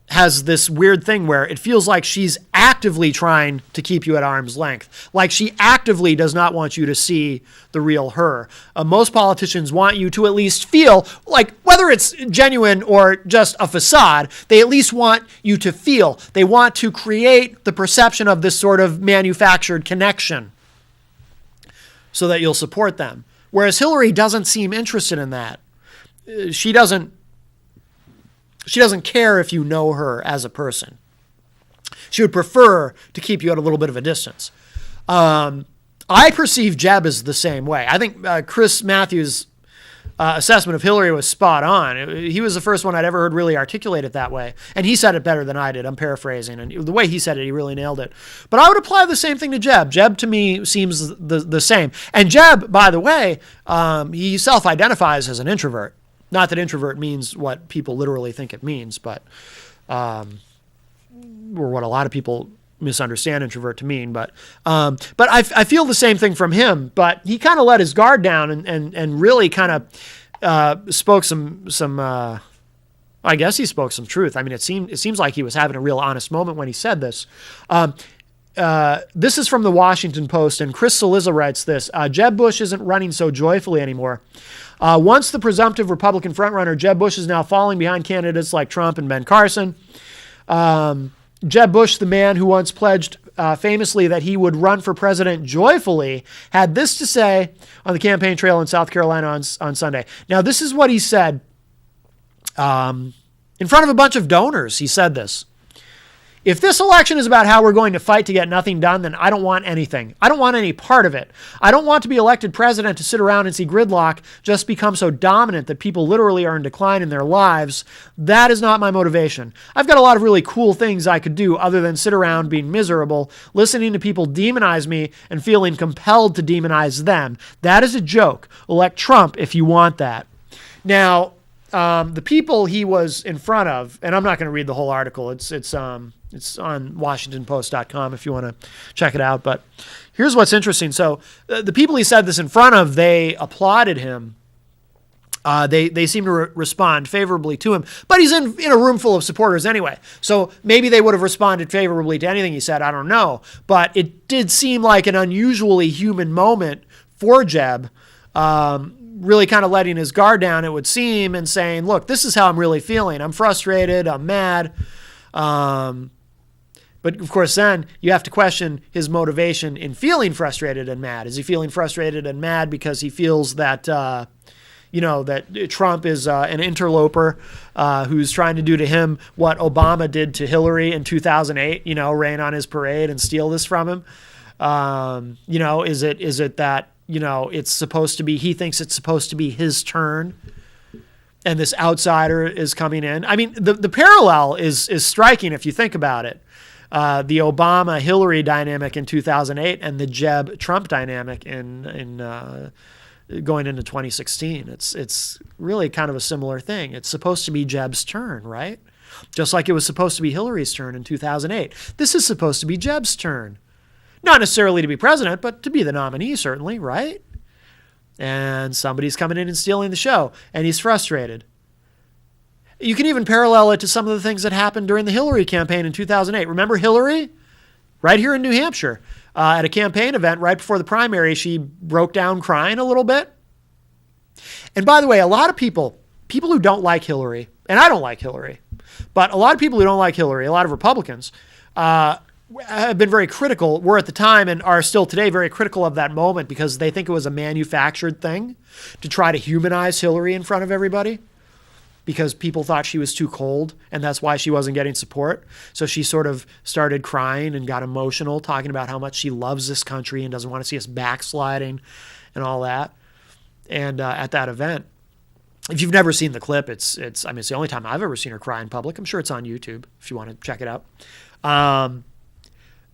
Speaker 1: has this weird thing where it feels like she's actively trying to keep you at arm's length. Like she actively does not want you to see the real her. Most politicians want you to at least feel like, whether it's genuine or just a facade, they at least want you to feel. They want to create the perception of this sort of manufactured connection so that you'll support them. Whereas Hillary doesn't seem interested in that. She doesn't care if you know her as a person. She would prefer to keep you at a little bit of a distance. I perceive Jeb as the same way. I think Chris Matthews' assessment of Hillary was spot on. He was the first one I'd ever heard really articulate it that way. And he said it better than I did. I'm paraphrasing. And the way he said it, he really nailed it. But I would apply the same thing to Jeb. Jeb, to me, seems the same. And Jeb, by the way, he self-identifies as an introvert. Not that introvert means what people literally think it means, but or what a lot of people misunderstand introvert to mean. But I feel the same thing from him. But he kind of let his guard down and really kind of spoke some. I guess he spoke some truth. I mean, it seems like he was having a real honest moment when he said this. This is from the Washington Post, and Chris Cillizza writes this. Jeb Bush isn't running so joyfully anymore. Once the presumptive Republican frontrunner, Jeb Bush is now falling behind candidates like Trump and Ben Carson. Jeb Bush, the man who once pledged famously that he would run for president joyfully, had this to say on the campaign trail in South Carolina on Sunday. Now, this is what he said in front of a bunch of donors. He said this. If this election is about how we're going to fight to get nothing done, then I don't want anything. I don't want any part of it. I don't want to be elected president to sit around and see gridlock just become so dominant that people literally are in decline in their lives. That is not my motivation. I've got a lot of really cool things I could do other than sit around being miserable, listening to people demonize me and feeling compelled to demonize them. That is a joke. Elect Trump if you want that. Now, the people he was in front of, and I'm not going to read the whole article. It's on WashingtonPost.com if you want to check it out. But here's what's interesting. So the people he said this in front of, they applauded him. They seem to respond favorably to him. But he's in a room full of supporters anyway. So maybe they would have responded favorably to anything he said. I don't know. But it did seem like an unusually human moment for Jeb. Really kind of letting his guard down, it would seem, and saying, look, this is how I'm really feeling. I'm frustrated. I'm mad. But of course, then you have to question his motivation in feeling frustrated and mad. Is he feeling frustrated and mad because he feels that, that Trump is an interloper who's trying to do to him what Obama did to Hillary in 2008, rain on his parade and steal this from him? Is it that, it's supposed to be, he thinks it's supposed to be his turn and this outsider is coming in? I mean, the parallel is striking if you think about it. The Obama-Hillary dynamic in 2008 and the Jeb-Trump dynamic in going into 2016. It's really kind of a similar thing. It's supposed to be Jeb's turn, right? Just like it was supposed to be Hillary's turn in 2008. This is supposed to be Jeb's turn. Not necessarily to be president, but to be the nominee, certainly, right? And somebody's coming in and stealing the show, and he's frustrated. You can even parallel it to some of the things that happened during the Hillary campaign in 2008. Remember Hillary? Right here in New Hampshire. At a campaign event right before the primary, she broke down crying a little bit. And by the way, a lot of people who don't like Hillary, and I don't like Hillary, but a lot of people who don't like Hillary, a lot of Republicans, have been very critical, were at the time and are still today very critical of that moment because they think it was a manufactured thing to try to humanize Hillary in front of everybody because people thought she was too cold and that's why she wasn't getting support. So she sort of started crying and got emotional, talking about how much she loves this country and doesn't want to see us backsliding and all that. And at that event, if you've never seen the clip, it's the only time I've ever seen her cry in public. I'm sure it's on YouTube if you want to check it out.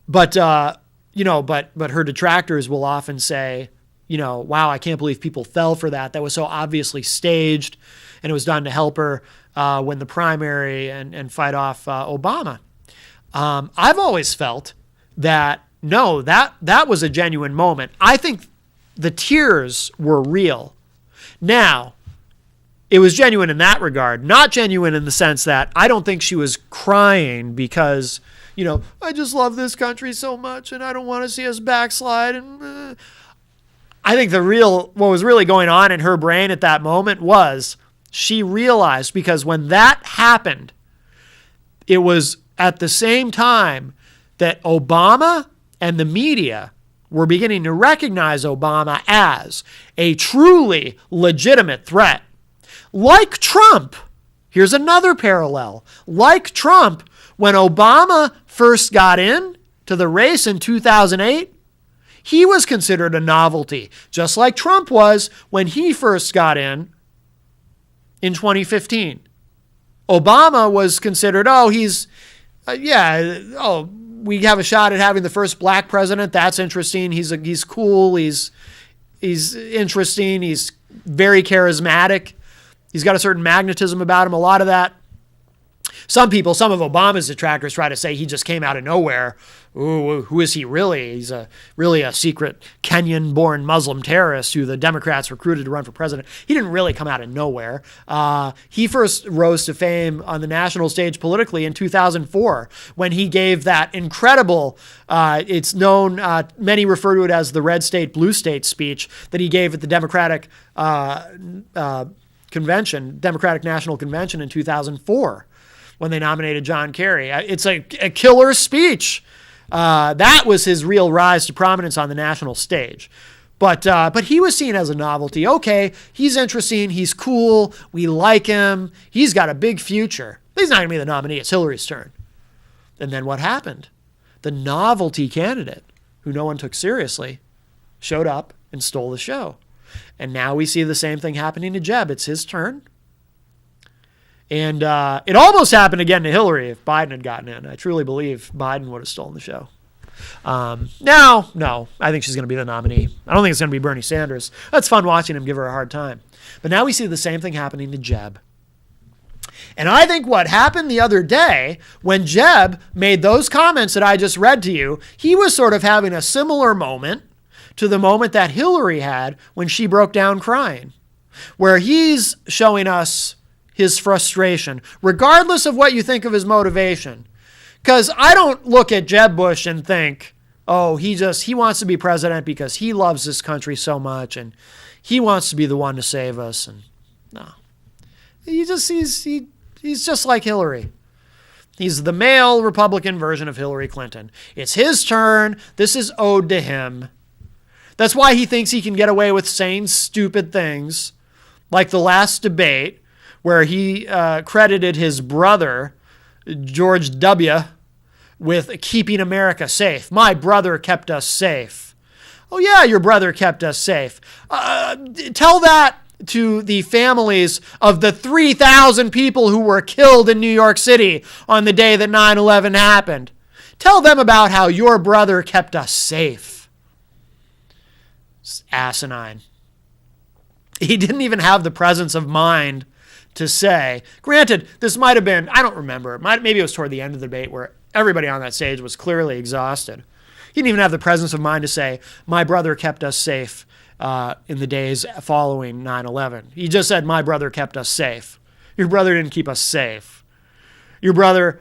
Speaker 1: But her detractors will often say, wow, I can't believe people fell for that. That was so obviously staged, and it was done to help her win the primary and fight off Obama. I've always felt that, no, that was a genuine moment. I think the tears were real. Now, it was genuine in that regard, not genuine in the sense that I don't think she was crying because, I just love this country so much and I don't want to see us backslide. And I think what was really going on in her brain at that moment was she realized, because when that happened, it was at the same time that Obama and the media were beginning to recognize Obama as a truly legitimate threat. Like Trump, here's another parallel. Like Trump, when Obama first got in to the race in 2008, he was considered a novelty, just like Trump was when he first got in 2015. Obama was considered, we have a shot at having the first black president. That's interesting. He's cool. He's interesting. He's very charismatic. He's got a certain magnetism about him. A lot of that. Some of Obama's detractors try to say he just came out of nowhere. Ooh, who is he really? He's really a secret Kenyan-born Muslim terrorist who the Democrats recruited to run for president. He didn't really come out of nowhere. He first rose to fame on the national stage politically in 2004 when he gave that incredible, it's known, many refer to it as the red state, blue state speech that he gave at the Democratic Democratic National Convention in 2004 when they nominated John Kerry. It's a killer speech. That was his real rise to prominence on the national stage. But he was seen as a novelty. Okay, he's interesting. He's cool. We like him. He's got a big future. He's not going to be the nominee. It's Hillary's turn. And then what happened? The novelty candidate, who no one took seriously, showed up and stole the show. And now we see the same thing happening to Jeb. It's his turn. And it almost happened again to Hillary if Biden had gotten in. I truly believe Biden would have stolen the show. No, I think she's going to be the nominee. I don't think it's going to be Bernie Sanders. That's fun watching him give her a hard time. But now we see the same thing happening to Jeb. And I think what happened the other day when Jeb made those comments that I just read to you, he was sort of having a similar moment to the moment that Hillary had when she broke down crying, where he's showing us his frustration, regardless of what you think of his motivation. Because I don't look at Jeb Bush and think, oh, he wants to be president because he loves this country so much and he wants to be the one to save us. And no, he's just like Hillary. He's the male Republican version of Hillary Clinton. It's his turn. This is owed to him. That's why he thinks he can get away with saying stupid things, like the last debate where he credited his brother, George W., with keeping America safe. My brother kept us safe. Oh, yeah, your brother kept us safe. Tell that to the families of the 3,000 people who were killed in New York City on the day that 9/11 happened. Tell them about how your brother kept us safe. It's asinine. He didn't even have the presence of mind to say, granted, this might have been, I don't remember, maybe it was toward the end of the debate where everybody on that stage was clearly exhausted. He didn't even have the presence of mind to say, my brother kept us safe in the days following 9/11. He just said, my brother kept us safe. Your brother didn't keep us safe. Your brother,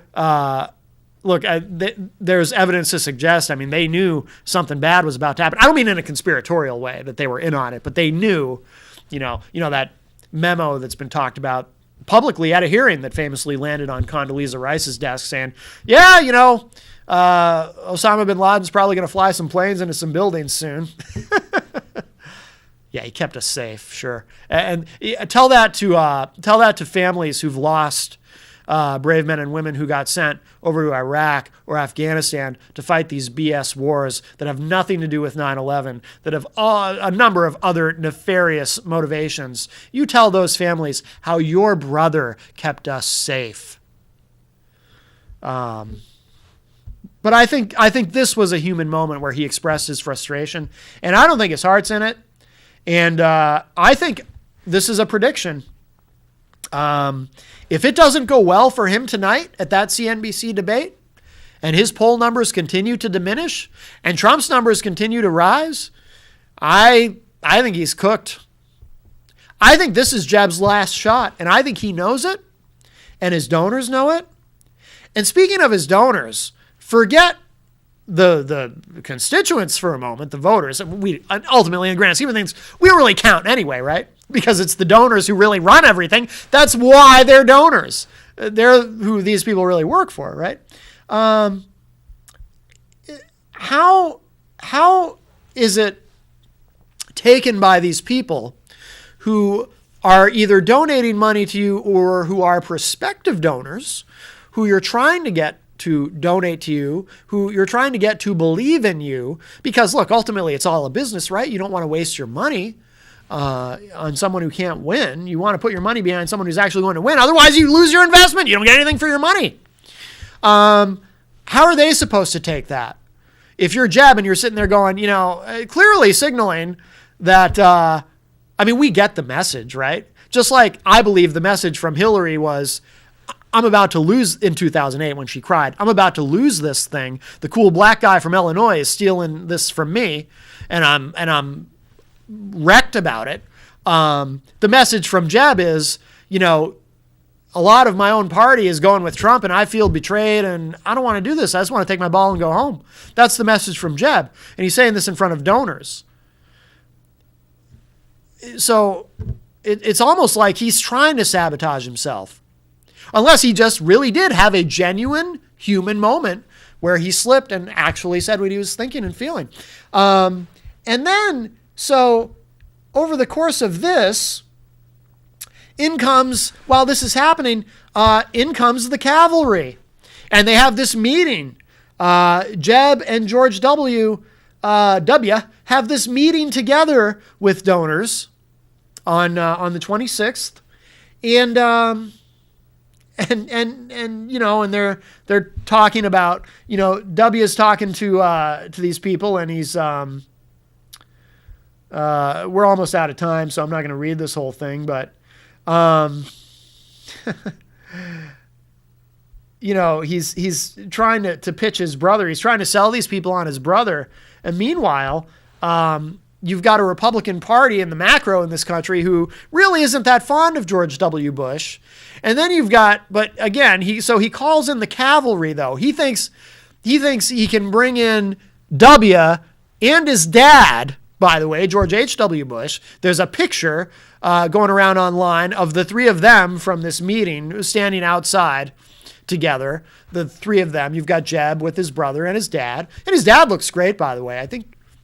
Speaker 1: there's evidence to suggest, they knew something bad was about to happen. I don't mean in a conspiratorial way that they were in on it, but they knew, that memo that's been talked about publicly at a hearing that famously landed on Condoleezza Rice's desk saying, Osama bin Laden's probably going to fly some planes into some buildings soon. Yeah, he kept us safe, sure. And tell that to families who've lost brave men and women who got sent over to Iraq or Afghanistan to fight these BS wars that have nothing to do with 9/11, that have a number of other nefarious motivations. You tell those families how your brother kept us safe. But I think this was a human moment where he expressed his frustration, and I don't think his heart's in it. And I think this is a prediction. If it doesn't go well for him tonight at that CNBC debate, and his poll numbers continue to diminish, and Trump's numbers continue to rise, I think he's cooked. I think this is Jeb's last shot, and I think he knows it, and his donors know it. And speaking of his donors, forget the constituents for a moment, the voters. We ultimately, in the grand scheme of things, we don't really count anyway, right? Because it's the donors who really run everything. That's why they're donors. They're who these people really work for, right? How is it taken by these people who are either donating money to you or who are prospective donors who you're trying to get to donate to you, who you're trying to get to believe in you? Because look, ultimately it's all a business, right? You don't want to waste your money on someone who can't win. You want to put your money behind someone who's actually going to win. Otherwise you lose your investment. You don't get anything for your money. How are they supposed to take that? If you're Jeb and you're sitting there going, clearly signaling that, we get the message, right? Just like I believe the message from Hillary was, I'm about to lose in 2008 when she cried. I'm about to lose this thing. The cool black guy from Illinois is stealing this from me, and I'm wrecked about it. The message from Jeb is, a lot of my own party is going with Trump, and I feel betrayed, and I don't want to do this. I just want to take my ball and go home. That's the message from Jeb, and he's saying this in front of donors. So it's almost like he's trying to sabotage himself, unless he just really did have a genuine human moment where he slipped and actually said what he was thinking and feeling. And then, so over the course of this, while this is happening, in comes the cavalry. And they have this meeting. Jeb and George W. have this meeting together with donors on the 26th. And they're talking about, W is talking to these people, and he's we're almost out of time, so I'm not going to read this whole thing, but he's trying to pitch his brother. He's trying to sell these people on his brother. And meanwhile, you've got a Republican Party in the macro in this country who really isn't that fond of George W. Bush. And then but again, he calls in the cavalry though. He thinks he can bring in W and his dad, by the way, George H.W. Bush. There's a picture going around online of the three of them from this meeting standing outside together. The three of them. You've got Jeb with his brother and his dad. And his dad looks great, by the way.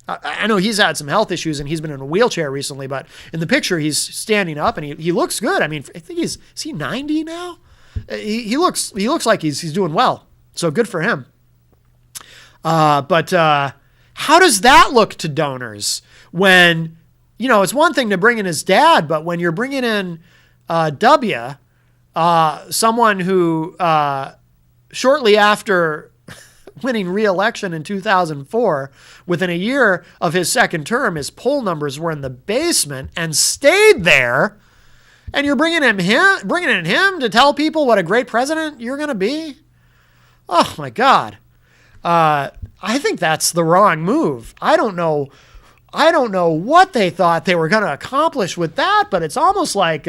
Speaker 1: I know he's had some health issues and he's been in a wheelchair recently, but in the picture he's standing up and he looks good. I think is he 90 now? He looks like he's doing well. So good for him. But how does that look to donors when, it's one thing to bring in his dad, but when you're bringing in W, someone who shortly after winning re-election in 2004, within a year of his second term, his poll numbers were in the basement and stayed there. And you're bringing in him to tell people what a great president you're going to be. Oh my God. I think that's the wrong move. I don't know what they thought they were going to accomplish with that, but it's almost like,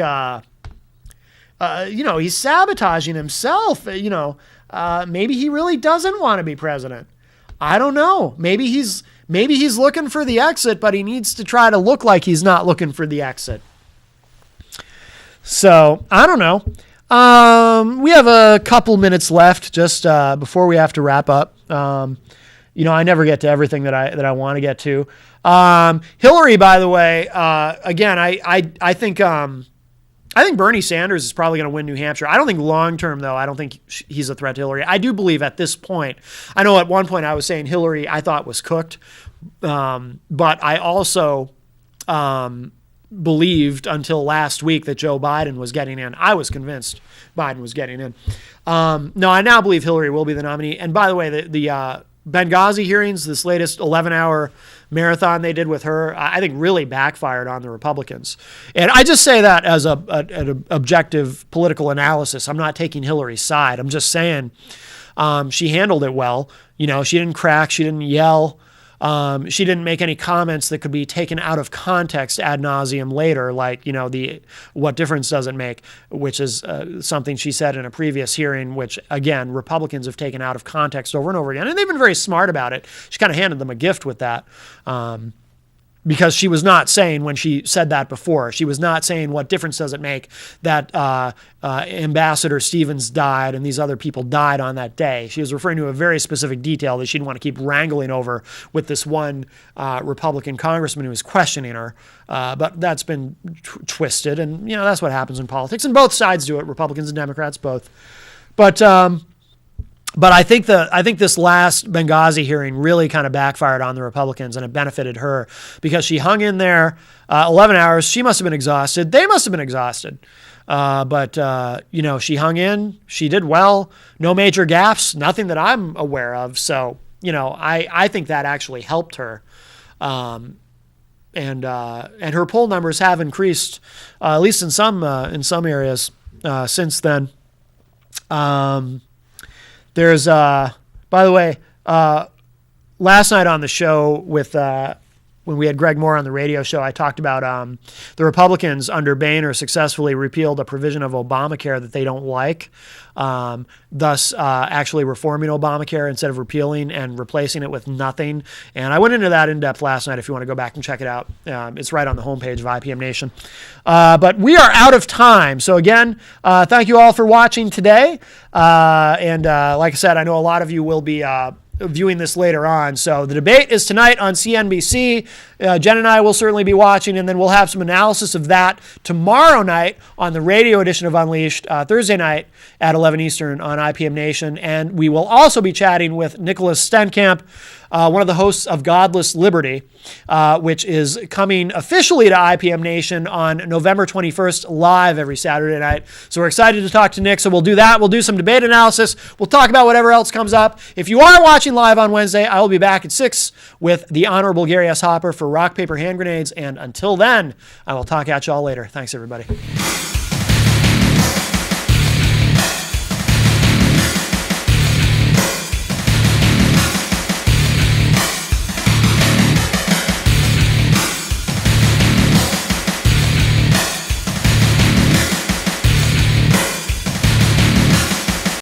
Speaker 1: he's sabotaging himself. Maybe he really doesn't want to be president. I don't know. Maybe he's looking for the exit, but he needs to try to look like he's not looking for the exit. So I don't know. We have a couple minutes left just before we have to wrap up. I never get to everything that I want to get to. Hillary, by the way, again, I think Bernie Sanders is probably going to win New Hampshire. I don't think long term, though. I don't think he's a threat to Hillary. I do believe at this point, I know at one point I was saying Hillary I thought was cooked, but I also believed until last week that Joe Biden was getting in. I was convinced Biden was getting in. No, I now believe Hillary will be the nominee. And by the way, the Benghazi hearings, this latest 11-hour marathon they did with her, I think really backfired on the Republicans. And I just say that as an objective political analysis. I'm not taking Hillary's side. I'm just saying she handled it well. You know, she didn't crack, she didn't yell. She didn't make any comments that could be taken out of context ad nauseum later, like, you know, the what difference does it make, which is something she said in a previous hearing, which, again, Republicans have taken out of context over and over again. And they've been very smart about it. She kind of handed them a gift with that. Because she was not saying, when she said that before, she was not saying what difference does it make that Ambassador Stevens died and these other people died on that day. She was referring to a very specific detail that she didn't want to keep wrangling over with this one Republican congressman who was questioning her. But that's been twisted, and, you know, that's what happens in politics. And both sides do it, Republicans and Democrats both. But I think this last Benghazi hearing really kind of backfired on the Republicans, and it benefited her because she hung in there 11 hours. She must have been exhausted. They must have been exhausted. But you know, she hung in. She did well. No major gaffes, nothing that I'm aware of. So, you know, I think that actually helped her. And her poll numbers have increased, at least in some areas since then. There's, by the way, last night on the show with when we had Greg Moore on the radio show, I talked about the Republicans under Boehner successfully repealed a provision of Obamacare that they don't like, thus actually reforming Obamacare instead of repealing and replacing it with nothing. And I went into that in depth last night if you want to go back and check it out. It's right on the homepage of IPM Nation. But we are out of time. So again, thank you all for watching today. And like I said, I know a lot of you will be viewing this later on. So the debate is tonight on CNBC. Jen and I will certainly be watching, and then we'll have some analysis of that tomorrow night on the radio edition of Unleashed, Thursday night at 11 Eastern on IPM Nation. And we will also be chatting with Nicholas Stenkamp, one of the hosts of Godless Liberty, which is coming officially to IPM Nation on November 21st, live every Saturday night. So we're excited to talk to Nick. So we'll do that. We'll do some debate analysis. We'll talk about whatever else comes up. If you are watching live on Wednesday, I will be back at 6 with the Honorable Gary S. Hopper for Rock, Paper, Hand Grenades. And until then, I will talk at y'all later. Thanks, everybody.